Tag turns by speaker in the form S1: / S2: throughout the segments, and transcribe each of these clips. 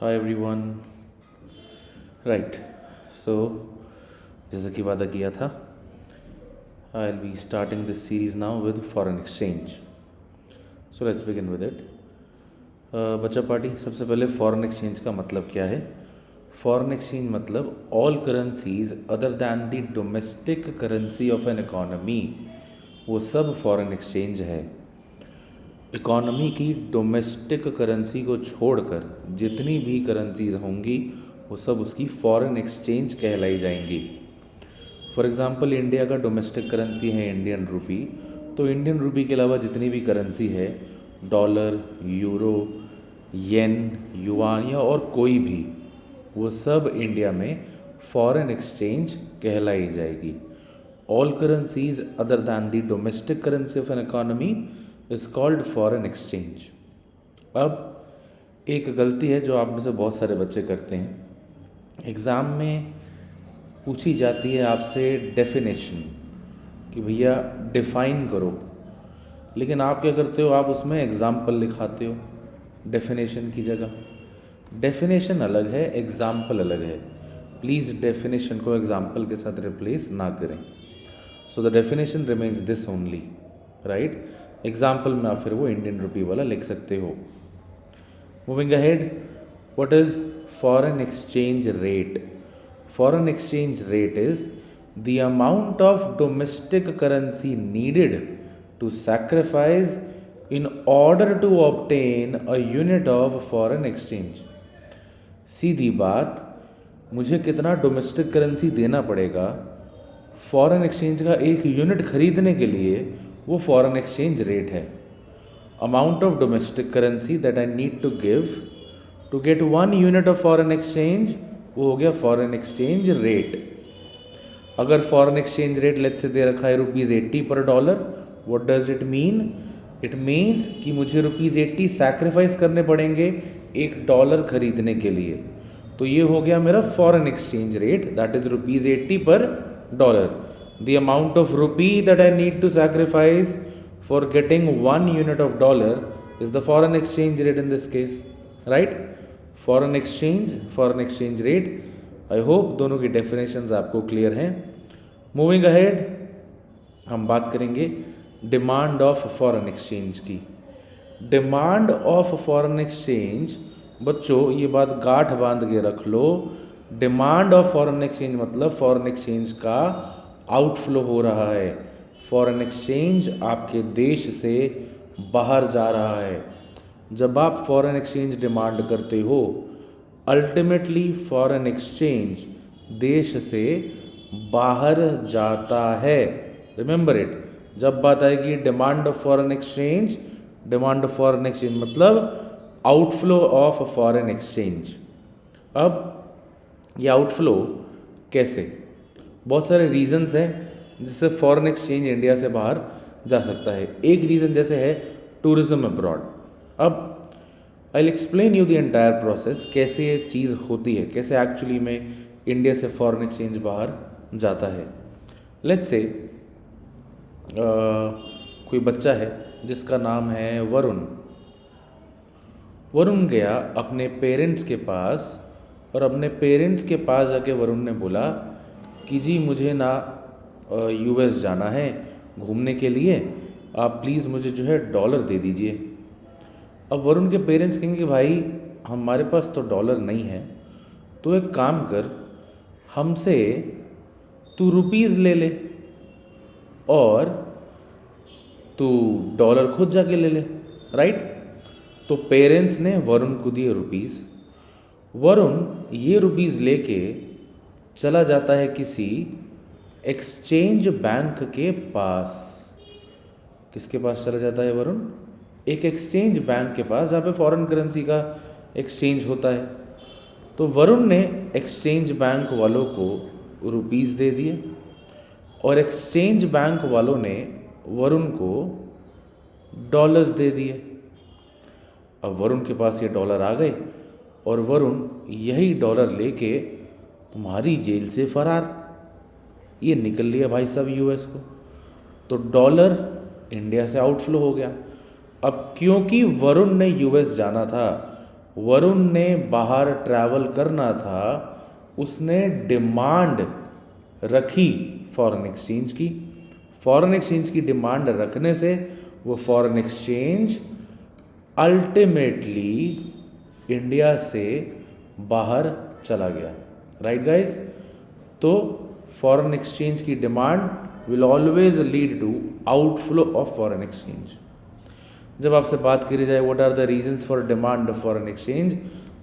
S1: Hi everyone. Right, सो जैसा कि वादा किया था, I will be starting this series now with foreign exchange. So let's begin with it. बच्चा पार्टी, सबसे पहले फॉरेन एक्सचेंज का मतलब क्या है? फॉरेन एक्सचेंज मतलब all currencies other than the domestic currency of N economy, वो सब फॉरेन एक्सचेंज है। इकॉनमी की डोमेस्टिक करेंसी को छोड़कर जितनी भी करेंसीज होंगी वो सब उसकी फॉरेन एक्सचेंज कहलाई जाएंगी। फॉर एग्ज़ाम्पल, इंडिया का डोमेस्टिक करेंसी है इंडियन रुपी, तो इंडियन रुपी के अलावा जितनी भी करेंसी है, डॉलर, यूरो, येन, युआन या और कोई भी, वो सब इंडिया में फॉरेन एक्सचेंज कहलाई जाएगी। All currencies other than the domestic currency of N economy is called foreign exchange. अब एक गलती है जो आप में से बहुत सारे बच्चे करते हैं, एग्ज़ाम में पूछी जाती है आपसे डेफिनेशन कि भैया डिफ़ाइन करो, लेकिन आप क्या करते हो, आप उसमें एग्ज़ाम्पल लिखाते हो डेफिनेशन की जगह। डेफिनेशन अलग है, एग्ज़ाम्पल अलग है। प्लीज़ डेफिनेशन को एग्ज़ाम्पल के साथ रिप्लेस ना करें। So the definition remains this only, right. Example में आप फिर वो इंडियन रुपी वाला लिख सकते हो। Moving ahead, what is foreign exchange rate? Foreign exchange rate is the amount of domestic currency needed to sacrifice in order to obtain a unit of foreign exchange. सीधी बात, मुझे कितना डोमेस्टिक करेंसी देना पड़ेगा फॉरेन एक्सचेंज का एक unit खरीदने के लिए, वो फॉरेन एक्सचेंज रेट है। Amount of domestic currency that I need to give to get 1 unit of foreign exchange, वो हो गया फॉरेन एक्सचेंज रेट। अगर foreign exchange rate let's say दे रखा है ₹80 per dollar, what does it mean? It means कि मुझे ₹80 sacrifice करने पड़ेंगे $1 खरीदने के लिए। तो ये हो गया मेरा foreign exchange rate, that is ₹80 per dollar. The amount of rupee that I need to sacrifice for getting 1 unit of dollar is the foreign exchange rate in this case, right? Foreign exchange rate. I hope दोनों की definitions आपको clear हैं। Moving ahead, हम बात करेंगे demand of foreign exchange की। Demand of foreign exchange, बच्चों ये बात गांठ बांध के रख लो, डिमांड ऑफ फॉरेन एक्सचेंज मतलब फॉरेन एक्सचेंज का आउटफ्लो हो रहा है। फॉरेन एक्सचेंज आपके देश से बाहर जा रहा है। जब आप फॉरेन एक्सचेंज डिमांड करते हो, अल्टीमेटली फॉरेन एक्सचेंज देश से बाहर जाता है। रिमेंबर इट, जब बात आएगी demand of foreign exchange, demand of foreign exchange मतलब आउटफ्लो ऑफ फॉरेन एक्सचेंज। अब ये आउटफ्लो कैसे? बहुत सारे रीजंस हैं जिससे फॉरेन एक्सचेंज इंडिया से बाहर जा सकता है। एक रीज़न जैसे है टूरिज्म अब्रॉड। अब I will explain you the entire process, कैसे ये चीज़ होती है, कैसे एक्चुअली में इंडिया से फॉरेन एक्सचेंज बाहर जाता है। लेट्स से कोई बच्चा है जिसका नाम है वरुण। वरुण गया अपने पेरेंट्स के पास, और अपने पेरेंट्स के पास जाके वरुण ने बोला कि जी मुझे ना यूएस जाना है घूमने के लिए, आप प्लीज़ मुझे जो है डॉलर दे दीजिए। अब वरुण के पेरेंट्स कहेंगे कि भाई हमारे पास तो डॉलर नहीं है, तो एक काम कर, हमसे तू रुपीज़ ले ले और तू डॉलर खुद जाके ले ले, राइट। तो पेरेंट्स ने वरुण को दिए रुपीज़। वरुण ये रुपीज़ लेके चला जाता है किसी एक्सचेंज बैंक के पास। किसके पास चला जाता है वरुण? एक एक्सचेंज बैंक के पास, जहाँ पे फॉरेन करेंसी का एक्सचेंज होता है। तो वरुण ने एक्सचेंज बैंक वालों को रुपीज़ दे दिए, और एक्सचेंज बैंक वालों ने वरुण को डॉलर्स दे दिए। अब वरुण के पास ये डॉलर आ गए, और वरुण यही डॉलर लेके तुम्हारी जेल से फरार, ये निकल लिया भाई साहब यूएस को। तो डॉलर इंडिया से आउटफ्लो हो गया। अब क्योंकि वरुण ने यूएस जाना था, वरुण ने बाहर ट्रैवल करना था, उसने डिमांड रखी फॉरेन एक्सचेंज की। फॉरेन एक्सचेंज की डिमांड रखने से वो फॉरेन एक्सचेंज अल्टीमेटली इंडिया से बाहर चला गया। Right guys? तो फॉरेन एक्सचेंज की demand will always lead to outflow of foreign exchange. जब आपसे बात करी जाए what are the reasons for demand of foreign exchange,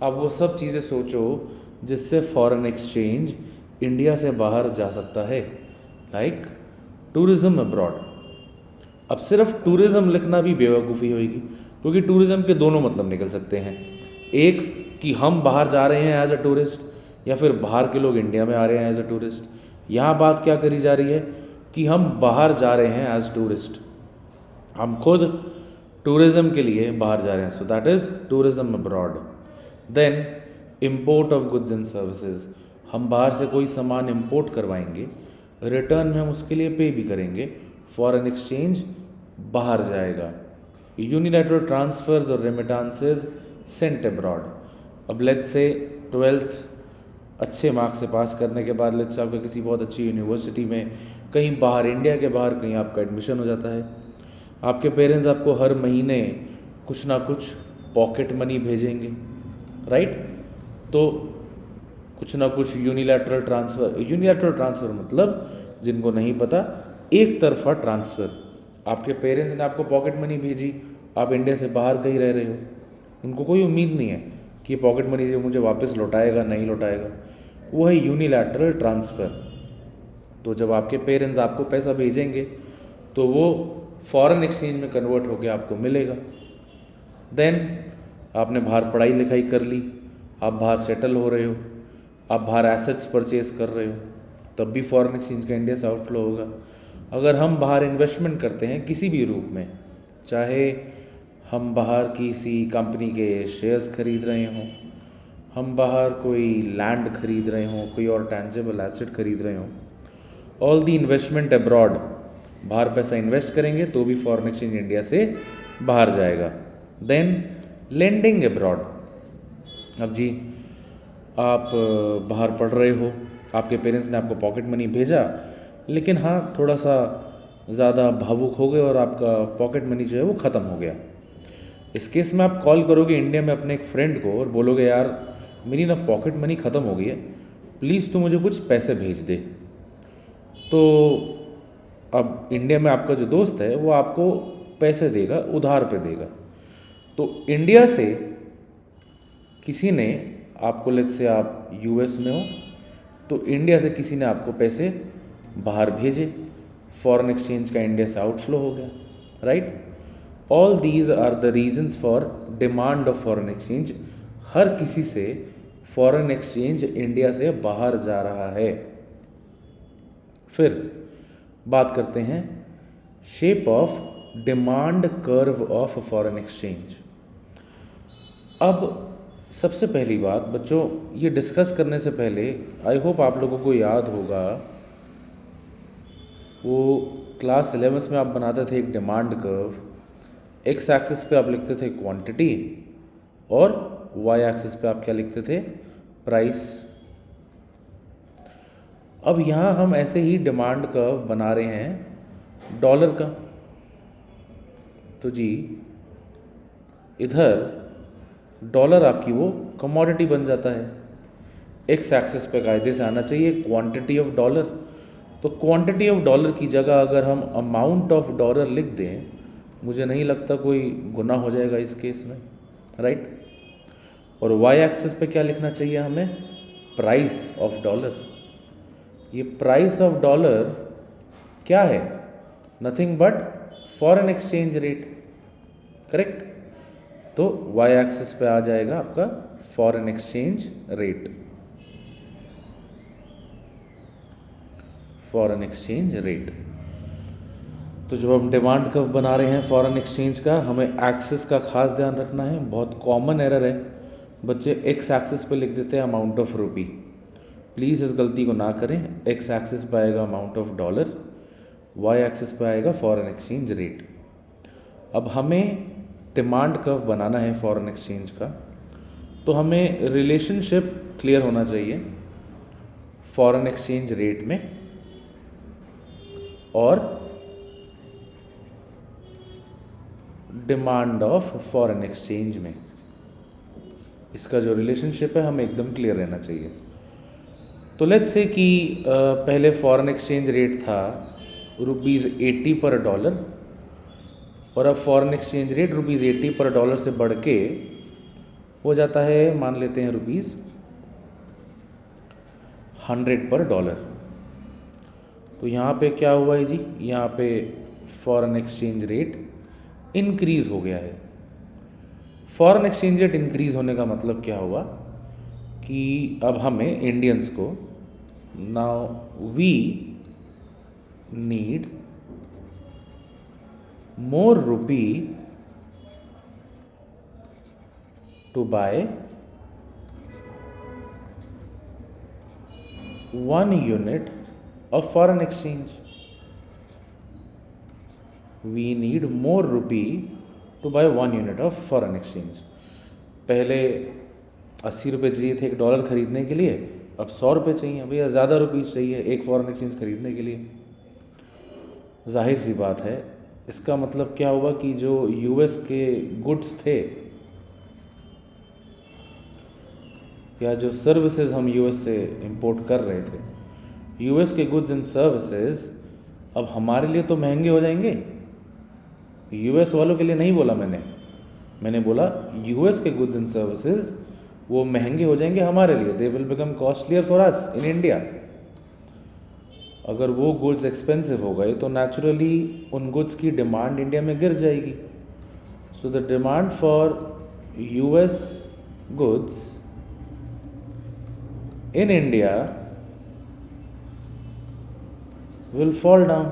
S1: आप वो सब चीज़ें सोचो जिससे फॉरेन एक्सचेंज इंडिया से बाहर जा सकता है। Like tourism abroad. अब सिर्फ टूरिज्म लिखना भी बेवकूफ़ी होगी, क्योंकि टूरिज्म के दोनों मतलब निकल सकते हैं। एक कि हम बाहर जा रहे हैं एज अ टूरिस्ट, या फिर बाहर के लोग इंडिया में आ रहे हैं एज अ टूरिस्ट। यहाँ बात क्या करी जा रही है कि हम बाहर जा रहे हैं एज टूरिस्ट, हम खुद टूरिज्म के लिए बाहर जा रहे हैं। So that is tourism abroad. Then import of goods and services, हम बाहर से कोई सामान इम्पोर्ट करवाएंगे, रिटर्न में हम उसके लिए पे भी करेंगे, फॉरेन एक्सचेंज बाहर जाएगा। यूनिलैटरल ट्रांसफर्स और रेमिटांसेस सेंट अब्रॉड। अब लेट्स से 12th अच्छे मार्क्स से पास करने के बाद लेट्स से आपका किसी बहुत अच्छी यूनिवर्सिटी में कहीं बाहर, इंडिया के बाहर कहीं आपका एडमिशन हो जाता है। आपके पेरेंट्स आपको हर महीने कुछ ना कुछ पॉकेट मनी भेजेंगे, राइट? तो कुछ ना कुछ यूनिलैटरल ट्रांसफ़र मतलब, जिनको नहीं पता, एक तरफा ट्रांसफ़र। आपके पेरेंट्स ने आपको पॉकेट मनी भेजी, आप इंडिया से बाहर कहीं रह रहे हो, उनको कोई उम्मीद नहीं है कि पॉकेट मनी जो मुझे वापस लौटाएगा नहीं लौटाएगा, वो है यूनिलैटरल ट्रांसफ़र। तो जब आपके पेरेंट्स आपको पैसा भेजेंगे तो वो फॉरेन एक्सचेंज में कन्वर्ट होकर आपको मिलेगा। देन आपने बाहर पढ़ाई लिखाई कर ली, आप बाहर सेटल हो रहे हो, आप बाहर एसेट्स परचेज कर रहे हो, तब भी फॉरेन एक्सचेंज का इंडिया से आउटफ्लो होगा। अगर हम बाहर इन्वेस्टमेंट करते हैं किसी भी रूप में, चाहे हम बाहर किसी कंपनी के शेयर्स खरीद रहे हों, हम बाहर कोई लैंड खरीद रहे हों, कोई और टेंजेबल एसेट खरीद रहे हों, ऑल दी इन्वेस्टमेंट अब्रॉड, बाहर पैसा इन्वेस्ट करेंगे तो भी फॉरेन एक्सचेंज इंडिया से बाहर जाएगा। Then lending abroad. अब जी आप बाहर पढ़ रहे हो, आपके पेरेंट्स ने आपको पॉकेट मनी भेजा, लेकिन हाँ थोड़ा सा ज़्यादा भावुक हो गए और आपका पॉकेट मनी जो है वो ख़त्म हो गया। इस केस में आप कॉल करोगे इंडिया में अपने एक फ्रेंड को और बोलोगे यार मेरी ना पॉकेट मनी ख़त्म हो गई है, प्लीज़ तू मुझे कुछ पैसे भेज दे। तो अब इंडिया में आपका जो दोस्त है वो आपको पैसे देगा, उधार पे देगा। तो इंडिया से किसी ने आपको, लेट्स से आप यूएस में हो, तो इंडिया से किसी ने आपको पैसे बाहर भेजे, फॉरेन एक्सचेंज का इंडिया से आउटफ्लो हो गया, right? All these are the reasons for demand of foreign exchange. हर किसी से फॉरेन एक्सचेंज इंडिया से बाहर जा रहा है। फिर बात करते हैं shape of demand curve of foreign exchange. अब सबसे पहली बात बच्चों, ये डिस्कस करने से पहले आई होप आप लोगों को याद होगा, वो क्लास 11th में आप बनाते थे एक डिमांड कर्व। एक्स एक्सिस पे आप लिखते थे क्वांटिटी और वाई एक्सिस पे आप क्या लिखते थे? प्राइस। अब यहाँ हम ऐसे ही डिमांड कर्व बना रहे हैं डॉलर का। तो जी इधर डॉलर आपकी वो कमोडिटी बन जाता है। एक्स एक्सिस पे कायदे से आना चाहिए क्वांटिटी ऑफ डॉलर। तो क्वांटिटी ऑफ डॉलर की जगह अगर हम अमाउंट ऑफ डॉलर लिख दें, मुझे नहीं लगता कोई गुनाह हो जाएगा इस केस में, राइट? और वाई एक्सिस पे क्या लिखना चाहिए हमें? Price of dollar. ये प्राइस ऑफ डॉलर क्या है? Nothing but foreign exchange rate, correct? तो वाई एक्सिस पे आ जाएगा आपका foreign exchange rate, foreign exchange rate. तो जब हम डिमांड कर्व बना रहे हैं फॉरेन एक्सचेंज का, हमें एक्सिस का खास ध्यान रखना है। बहुत कॉमन एरर है, बच्चे एक्स एक्सिस पे लिख देते हैं अमाउंट ऑफ रुपी। प्लीज़ इस गलती को ना करें। एक्स एक्सिस पे आएगा amount of dollar, Y axis पे आएगा फॉरेन एक्सचेंज रेट। अब हमें डिमांड कर्व बनाना है फॉरेन एक्सचेंज का, तो हमें रिलेशनशिप क्लियर होना चाहिए फॉरेन एक्सचेंज रेट में और डिमांड ऑफ फॉरेन एक्सचेंज में। इसका जो रिलेशनशिप है हमें एकदम क्लियर रहना चाहिए। तो लेट्स से कि पहले फॉरेन एक्सचेंज रेट था ₹80 पर डॉलर और अब foreign exchange rate ₹80 per dollar से बढ़ के हो जाता है, मान लेते हैं ₹100 पर डॉलर। तो यहाँ पे क्या हुआ है जी, यहाँ पे फॉरेन एक्सचेंज रेट इंक्रीज़ हो गया है। फॉरेन एक्सचेंज रेट इंक्रीज़ होने का मतलब क्या हुआ कि अब हमें इंडियंस को now we need more rupee to buy 1 unit of foreign exchange. We need more rupee to buy 1 unit of foreign exchange. पहले 80 रुपये चाहिए थे $1 खरीदने के लिए, अब 100 रुपये चाहिए। भैया ज़्यादा रुपीज़ चाहिए एक फॉरेन एक्सचेंज खरीदने के लिए। जाहिर सी बात है, इसका मतलब क्या हुआ कि जो यूएस के गुड्स थे या जो सर्विसेज हम यूएस से इंपोर्ट कर रहे थे, यूएस के गुड्स एंड सर्विसेज अब हमारे लिए तो महंगे हो जाएंगे। यूएस वालों के लिए नहीं बोला मैंने बोला यूएस के गुड्स एंड सर्विसेज वो महंगे हो जाएंगे हमारे लिए। They will become costlier for us in India. अगर वो गुड्स एक्सपेंसिव हो गए तो नेचुरली उन गुड्स की डिमांड इंडिया में गिर जाएगी। So the demand for US goods in India will fall down.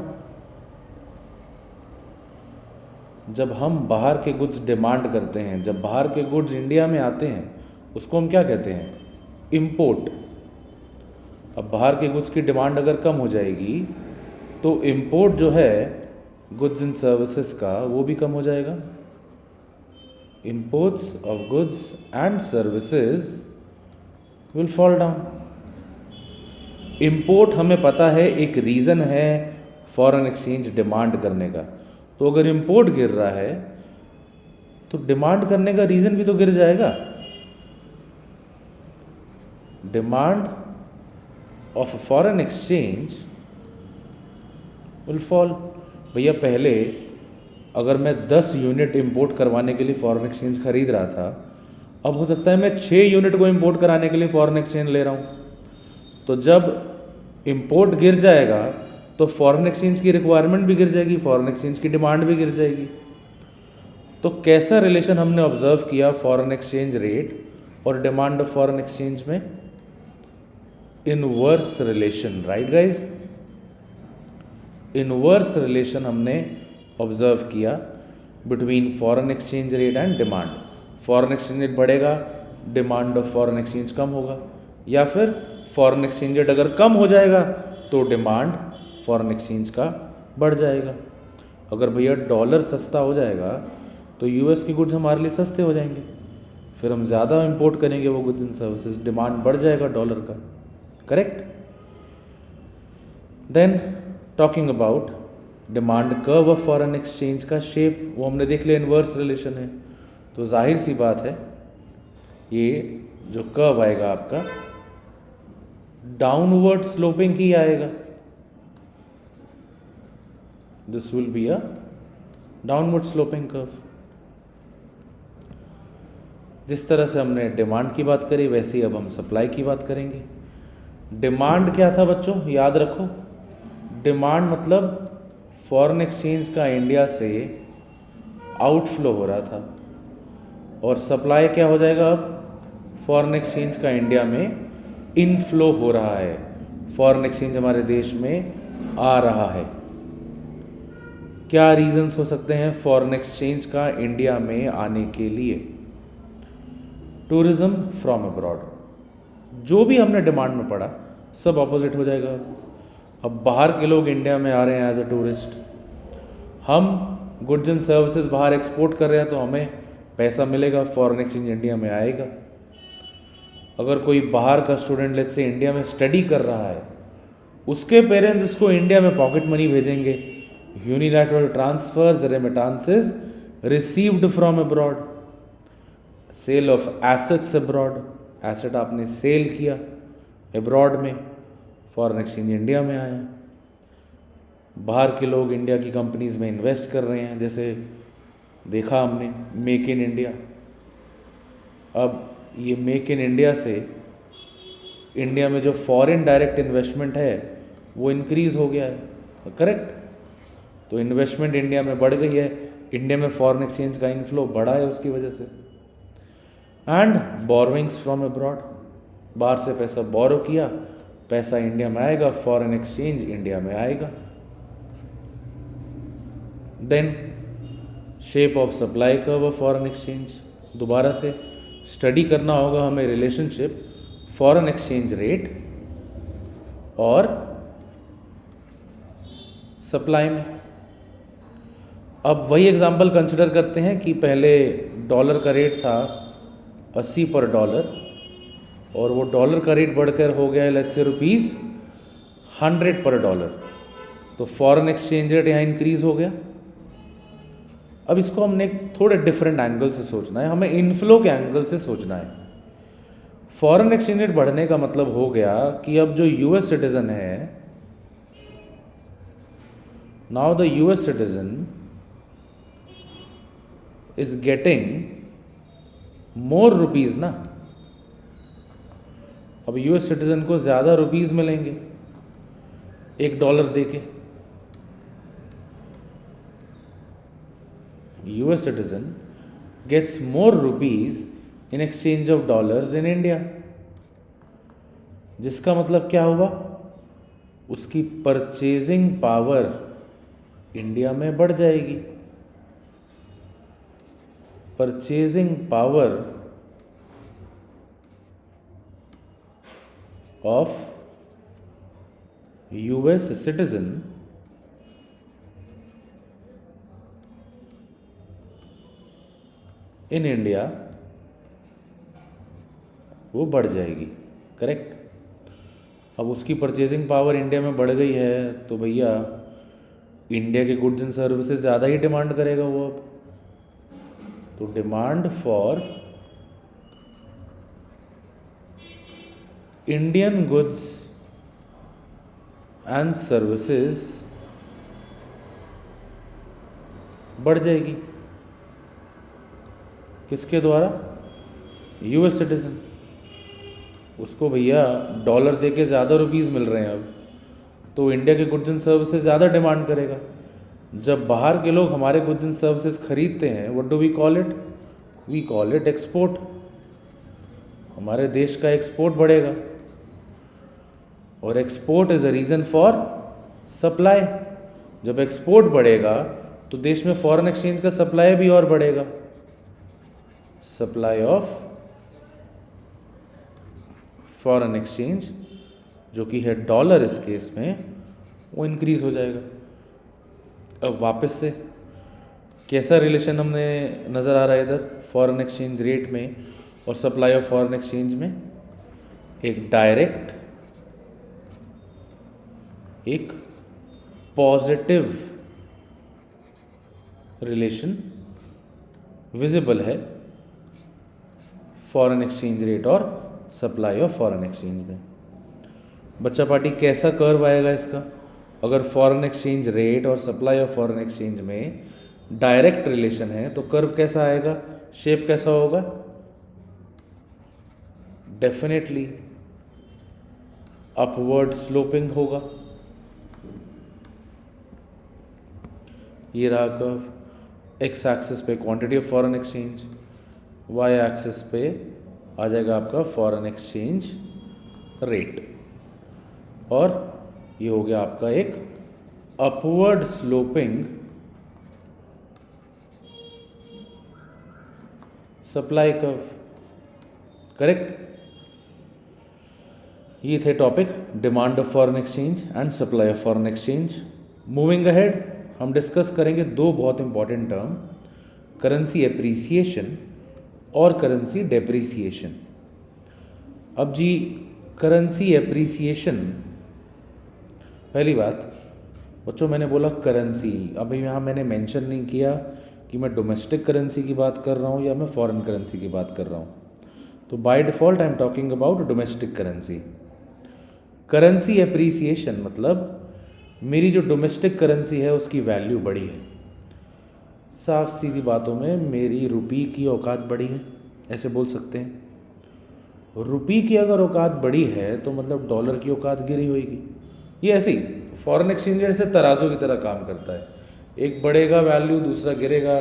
S1: जब हम बाहर के गुड्स डिमांड करते हैं, जब बाहर के गुड्स इंडिया में आते हैं, उसको हम क्या कहते हैं? इम्पोर्ट। अब बाहर के गुड्स की डिमांड अगर कम हो जाएगी तो इम्पोर्ट जो है गुड्स एंड सर्विसेज का वो भी कम हो जाएगा। Imports of goods and services will fall down. Import हमें पता है एक रीज़न है फॉरेन एक्सचेंज डिमांड करने का, तो अगर इम्पोर्ट गिर रहा है तो डिमांड करने का रीज़न भी तो गिर जाएगा। Demand of foreign exchange will fall. भैया पहले अगर मैं 10 यूनिट इंपोर्ट करवाने के लिए फॉरेन एक्सचेंज खरीद रहा था, अब हो सकता है मैं 6 यूनिट को इंपोर्ट कराने के लिए फॉरेन एक्सचेंज ले रहा हूँ। तो जब इंपोर्ट गिर जाएगा तो फॉरेन एक्सचेंज की रिक्वायरमेंट भी गिर जाएगी, फॉरेन एक्सचेंज की डिमांड भी गिर जाएगी। तो कैसा रिलेशन हमने ऑब्जर्व किया फॉरेन एक्सचेंज रेट और डिमांड ऑफ फॉरेन एक्सचेंज में? Inverse relation, right guys? Inverse relation हमने ऑब्जर्व किया between foreign exchange rate and demand. Foreign exchange rate बढ़ेगा, डिमांड ऑफ फॉरेन एक्सचेंज कम होगा, या फिर फॉरेन एक्सचेंज रेट अगर कम हो जाएगा तो डिमांड फॉरेन एक्सचेंज का बढ़ जाएगा। अगर भैया डॉलर सस्ता हो जाएगा तो यूएस के गुड्स हमारे लिए सस्ते हो जाएंगे, फिर हम ज़्यादा इंपोर्ट करेंगे वो गुड्स एंड सर्विसेज, डिमांड बढ़ जाएगा डॉलर का। Correct? Then talking about demand curve of foreign exchange का शेप, वो हमने देख लिया इनवर्स रिलेशन है। तो जाहिर सी बात है ये जो कर्व आएगा आपका डाउनवर्ड स्लोपिंग ही आएगा। This will be a downward sloping curve. जिस तरह से हमने डिमांड की बात करी वैसे ही अब हम सप्लाई की बात करेंगे। डिमांड क्या था बच्चों? याद रखो, डिमांड मतलब फॉरेन एक्सचेंज का इंडिया से आउटफ्लो हो रहा था, और सप्लाई क्या हो जाएगा अब? फॉरेन एक्सचेंज का इंडिया में इनफ्लो हो रहा है, फॉरेन एक्सचेंज हमारे देश में आ रहा है। क्या रीजंस हो सकते हैं फॉरेन एक्सचेंज का इंडिया में आने के लिए? टूरिज्म फ्रॉम अब्रॉड, जो भी हमने डिमांड में पढ़ा सब ऑपोजिट हो जाएगा। अब बाहर के लोग इंडिया में आ रहे हैं एज अ टूरिस्ट, हम गुड्स एंड सर्विसेज बाहर एक्सपोर्ट कर रहे हैं तो हमें पैसा मिलेगा, फॉरेन एक्सचेंज इंडिया में आएगा। अगर कोई बाहर का स्टूडेंट लेट्स से इंडिया में स्टडी कर रहा है, उसके पेरेंट्स उसको इंडिया में पॉकेट मनी भेजेंगे. Unilateral transfers, remittances received from abroad, sale of assets abroad, asset आपने सेल किया अब्रॉड में, फॉरेन एक्सचेंज इंडिया में आया. बाहर के लोग इंडिया की कंपनीज़ में इन्वेस्ट कर रहे हैं, जैसे देखा हमने मेक इन इंडिया. अब ये मेक इन इंडिया से इंडिया में जो फॉरेन डायरेक्ट इन्वेस्टमेंट है वो इंक्रीज़ हो गया है, करेक्ट. तो इन्वेस्टमेंट इंडिया में बढ़ गई है, इंडिया में फॉरेन एक्सचेंज का इनफ्लो बढ़ा है उसकी वजह से. एंड बोरोइंग्स फ्रॉम अब्रॉड, बाहर से पैसा बोरो किया, पैसा इंडिया में आएगा, फॉरेन एक्सचेंज इंडिया में आएगा. Then shape of supply curve of foreign exchange, दोबारा से स्टडी करना होगा हमें रिलेशनशिप फॉरेन एक्सचेंज रेट और सप्लाई में. अब वही एग्जांपल कंसिडर करते हैं कि पहले डॉलर का रेट था 80 पर डॉलर और वो डॉलर का रेट बढ़कर हो गया है लेट्स से रुपीज़ 100 पर डॉलर, तो फॉरेन एक्सचेंज रेट यहाँ इंक्रीज हो गया. अब इसको हमने थोड़े डिफरेंट एंगल से सोचना है, हमें इनफ्लो के एंगल से सोचना है. फॉरेन एक्सचेंज रेट बढ़ने का मतलब हो गया कि अब जो यूएस सिटीजन है, now the US citizen is getting more rupees ना. अब यूएस सिटीजन को ज़्यादा रुपीस मिलेंगे $1 देके. US citizen gets more rupees in exchange of dollars in India, जिसका मतलब क्या हुआ, उसकी परचेजिंग पावर इंडिया में बढ़ जाएगी. Purchasing power of US citizen in India वो बढ़ जाएगी, करेक्ट. अब उसकी परचेजिंग पावर इंडिया में बढ़ गई है तो भैया इंडिया के गुड्स एंड सर्विसेज ज़्यादा ही डिमांड करेगा वो. अब तो demand for Indian goods and services बढ़ जाएगी. किसके द्वारा, यूएस सिटीजन. उसको भैया डॉलर देके ज़्यादा रुपीस मिल रहे हैं अब, तो इंडिया के गुड्स एंड सर्विसेज ज़्यादा डिमांड करेगा. जब बाहर के लोग हमारे गुड्स एंड सर्विसेज खरीदते हैं, what do we call it, we call it export. हमारे देश का एक्सपोर्ट बढ़ेगा और export is a reason for supply. जब एक्सपोर्ट बढ़ेगा तो देश में फॉरेन एक्सचेंज का सप्लाई भी और बढ़ेगा. सप्लाई ऑफ फॉरेन एक्सचेंज जो कि है डॉलर इस केस में, वो इंक्रीज हो जाएगा. अब वापस से कैसा रिलेशन हमने नज़र आ रहा है इधर फॉरेन एक्सचेंज रेट में और सप्लाई ऑफ फॉरेन एक्सचेंज में, एक डायरेक्ट एक पॉजिटिव रिलेशन विजिबल है फॉरेन एक्सचेंज रेट और सप्लाई ऑफ फॉरेन एक्सचेंज में. बच्चा पार्टी कैसा कर्व आएगा इसका, अगर फॉरेन एक्सचेंज रेट और सप्लाई ऑफ फॉरेन एक्सचेंज में डायरेक्ट रिलेशन है तो कर्व कैसा आएगा, शेप कैसा होगा, डेफिनेटली अपवर्ड स्लोपिंग होगा. ये रहा कर्व. एक्स एक्सिस पे quantity of foreign exchange, Y axis पे आ जाएगा आपका फॉरेन एक्सचेंज रेट, और ये हो गया आपका एक upward sloping supply curve, correct. ये थे topic demand of foreign exchange and supply of foreign exchange. Moving ahead हम डिस्कस करेंगे दो बहुत इंपॉर्टेंट टर्म, करेंसी एप्रिसिएशन और करेंसी डेप्रिसिएशन. अब जी करेंसी एप्रिसिएशन, पहली बात बच्चों मैंने बोला करेंसी, अभी यहाँ मैंने मेंशन नहीं किया कि मैं डोमेस्टिक करेंसी की बात कर रहा हूँ या मैं फॉरेन करेंसी की बात कर रहा हूँ। तो by default I am talking about domestic currency. Currency appreciation मतलब मेरी जो डोमेस्टिक करेंसी है उसकी वैल्यू बढ़ी है। साफ सीधी बातों में मेरी रुपये की औकात बढ़ी है, ऐसे बोल सकते हैं। रुपये की अगर औकात बढ़ी है तो मतलब डॉलर की औकात गिरी होगी। ये ऐसे ही फॉरेन एक्सचेंज रेट से तराजू की तरह काम करता है, एक बढ़ेगा वैल्यू दूसरा गिरेगा,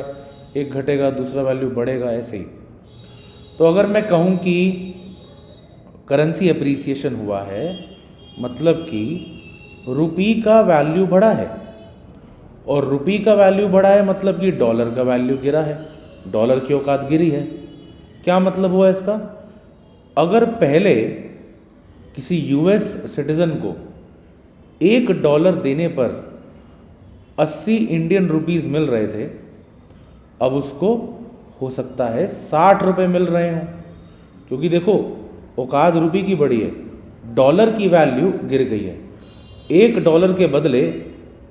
S1: एक घटेगा दूसरा वैल्यू बढ़ेगा, ऐसे ही। तो अगर मैं कहूँ कि करेंसी एप्रिसिएशन हुआ है मतलब कि रुपये का वैल्यू बढ़ा है, और रुपये का वैल्यू बढ़ा है मतलब कि डॉलर का वैल्यू गिरा है, डॉलर की औकात गिरी है। क्या मतलब हुआ इसका? अगर पहले किसी यूएस सिटीज़न को $1 देने पर 80 इंडियन रुपीज़ मिल रहे थे, अब उसको हो सकता है 60 रुपये मिल रहे हों, क्योंकि देखो औकात रुपये की बढ़ी है, डॉलर की वैल्यू गिर गई है। $1 के बदले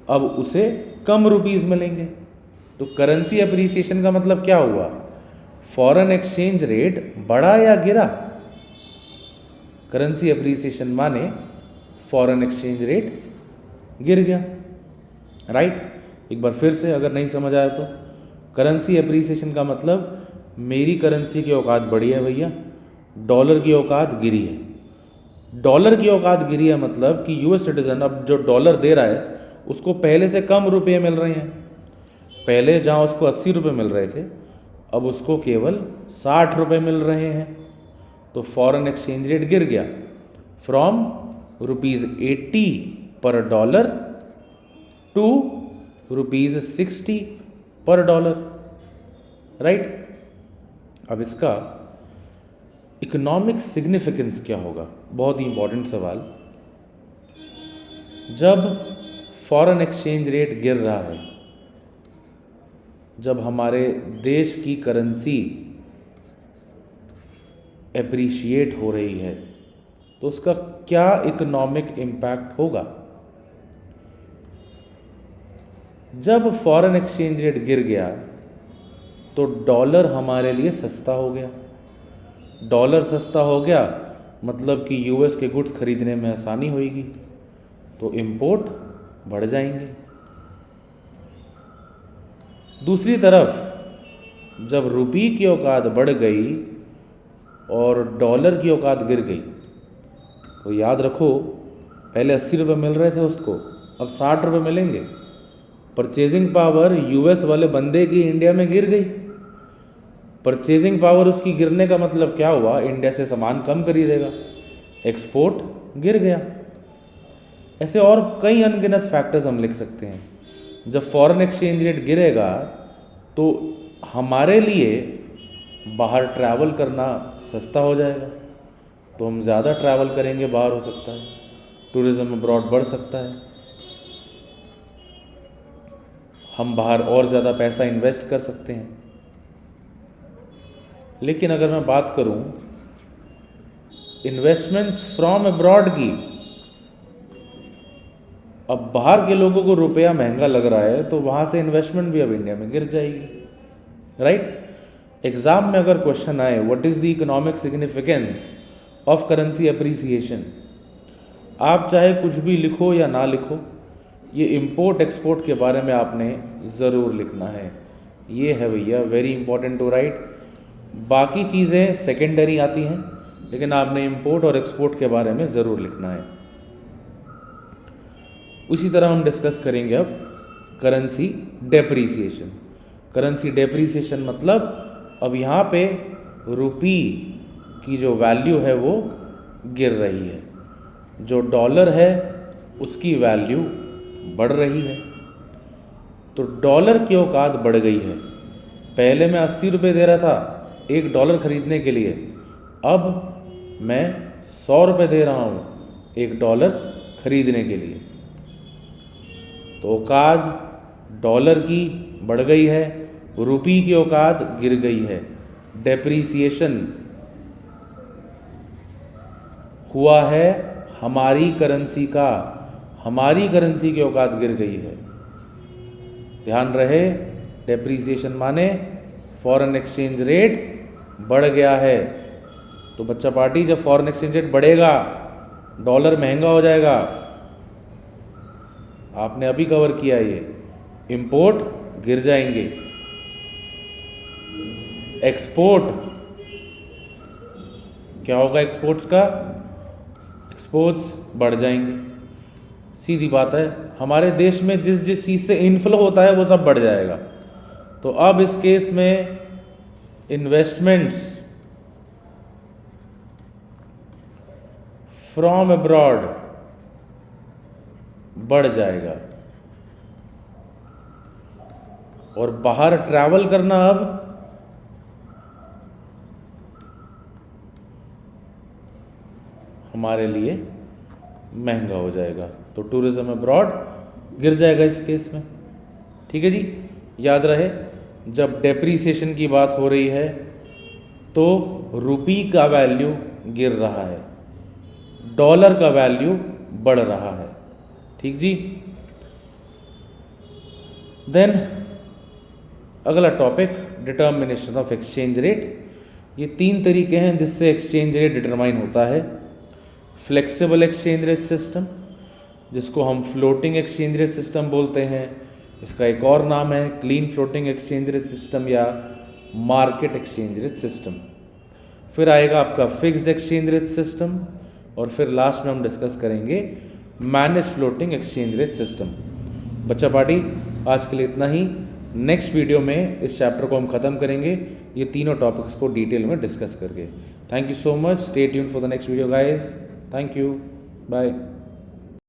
S1: अब उसे कम रुपीज़ मिलेंगे। तो करेंसी एप्रिसिएशन का मतलब क्या हुआ? फॉरेन एक्सचेंज रेट बढ़ा या गिरा? करेंसी एप्रिसिएशन माने फॉरेन एक्सचेंज रेट गिर गया, राइट। एक बार फिर से अगर नहीं समझ आया तो, करेंसी एप्रिसिएशन का मतलब मेरी करेंसी की औकात बढ़ी है भैया, डॉलर की औकात गिरी है। डॉलर की औकात गिरी है मतलब कि यूएस सिटीजन अब जो डॉलर दे रहा है उसको पहले से कम रुपये मिल रहे हैं। पहले जहाँ उसको 80 रुपये मिल रहे थे अब उसको केवल 60 रुपये मिल रहे हैं। तो फॉरेन एक्सचेंज रेट गिर गया फ्रॉम ₹80 पर डॉलर टू ₹60 पर डॉलर, राइट। अब इसका इकोनॉमिक सिग्निफिकेंस क्या होगा? बहुत ही इंपॉर्टेंट सवाल। जब फॉरेन एक्सचेंज रेट गिर रहा है, जब हमारे देश की करेंसी एप्रिशिएट हो रही है, तो उसका क्या इकोनॉमिक इम्पैक्ट होगा? जब फॉरेन एक्सचेंज रेट गिर गया तो डॉलर हमारे लिए सस्ता हो गया। डॉलर सस्ता हो गया मतलब कि यूएस के गुड्स खरीदने में आसानी होगी, तो इंपोर्ट बढ़ जाएंगे। दूसरी तरफ जब रुपये की औकात बढ़ गई और डॉलर की औकात गिर गई, तो याद रखो पहले 80 रुपये मिल रहे थे उसको, अब 60 रुपये मिलेंगे। परचेजिंग पावर यूएस वाले बंदे की इंडिया में गिर गई। परचेजिंग पावर उसकी गिरने का मतलब क्या हुआ? इंडिया से सामान कम खरीदेगा, एक्सपोर्ट गिर गया। ऐसे और कई अनगिनत फैक्टर्स हम लिख सकते हैं। जब फॉरेन एक्सचेंज रेट गिरेगा तो हमारे लिए बाहर ट्रैवल करना सस्ता हो जाएगा, तो हम ज़्यादा ट्रैवल करेंगे बाहर, हो सकता है टूरिज़्म अब्रॉड बढ़ सकता है, हम बाहर और ज़्यादा पैसा इन्वेस्ट कर सकते हैं। लेकिन अगर मैं बात करूं इन्वेस्टमेंट्स फ्रॉम अब्रॉड की, अब बाहर के लोगों को रुपया महंगा लग रहा है तो वहाँ से इन्वेस्टमेंट भी अब इंडिया में गिर जाएगी, राइट। एग्ज़ाम में अगर क्वेश्चन आए what is the economic significance of currency appreciation, आप चाहे कुछ भी लिखो या ना लिखो, ये इंपोर्ट एक्सपोर्ट के बारे में आपने ज़रूर लिखना है। ये है भैया वेरी इंपॉर्टेंट टू राइट। बाकी चीज़ें सेकेंडरी आती हैं, लेकिन आपने इंपोर्ट और एक्सपोर्ट के बारे में ज़रूर लिखना है। उसी तरह हम डिस्कस करेंगे अब करेंसी डेप्रीसिएशन। करेंसी डेप्रीसिएशन मतलब अब यहाँ पे रुपये की जो वैल्यू है वो गिर रही है, जो डॉलर है उसकी वैल्यू बढ़ रही है। तो डॉलर की औकात बढ़ गई है। पहले मैं 80 रुपये दे रहा था $1 खरीदने के लिए, अब मैं 100 रुपये दे रहा हूँ $1 खरीदने के लिए। तो औकात डॉलर की बढ़ गई है, रुपये की औकात गिर गई है। डेप्रीसिएशन हुआ है हमारी करेंसी का, हमारी करेंसी की औकात गिर गई है। ध्यान रहे, डेप्रीसिएशन माने फॉरेन एक्सचेंज रेट बढ़ गया है। तो बच्चा पार्टी, जब फॉरेन एक्सचेंज रेट बढ़ेगा डॉलर महंगा हो जाएगा। आपने अभी कवर किया, ये इंपोर्ट गिर जाएंगे, एक्सपोर्ट क्या होगा, एक्सपोर्ट्स का, एक्सपोर्ट्स बढ़ जाएंगे। सीधी बात है, हमारे देश में जिस जिस चीज़ से इनफ्लो होता है वो सब बढ़ जाएगा। तो अब इस केस में इन्वेस्टमेंट्स फ्रॉम अब्रॉड बढ़ जाएगा और बाहर ट्रैवल करना अब हमारे लिए महंगा हो जाएगा। तो टूरिज्म अब्रॉड गिर जाएगा इस केस में। ठीक है जी, याद रहे, जब डेप्रीसिएशन की बात हो रही है तो रुपी का वैल्यू गिर रहा है, डॉलर का वैल्यू बढ़ रहा है। ठीक जी। देन अगला topic, determination of exchange rate. ये 3 तरीके हैं जिससे एक्सचेंज रेट डिटरमाइन होता है। फ्लेक्सिबल एक्सचेंज रेट सिस्टम, जिसको हम फ्लोटिंग एक्सचेंज रेट सिस्टम बोलते हैं, इसका एक और नाम है clean floating exchange rate system या मार्केट एक्सचेंज रेट सिस्टम। फिर आएगा आपका फिक्स्ड एक्सचेंज रेट सिस्टम और फिर लास्ट में हम डिस्कस करेंगे manage floating exchange rate system. बच्चा पार्टी, आज के लिए इतना ही। नेक्स्ट वीडियो में इस चैप्टर को हम ख़त्म करेंगे, ये तीनों टॉपिक्स को डिटेल में डिस्कस करके। Thank you so much, stay tuned for the next video guys. Thank you, bye.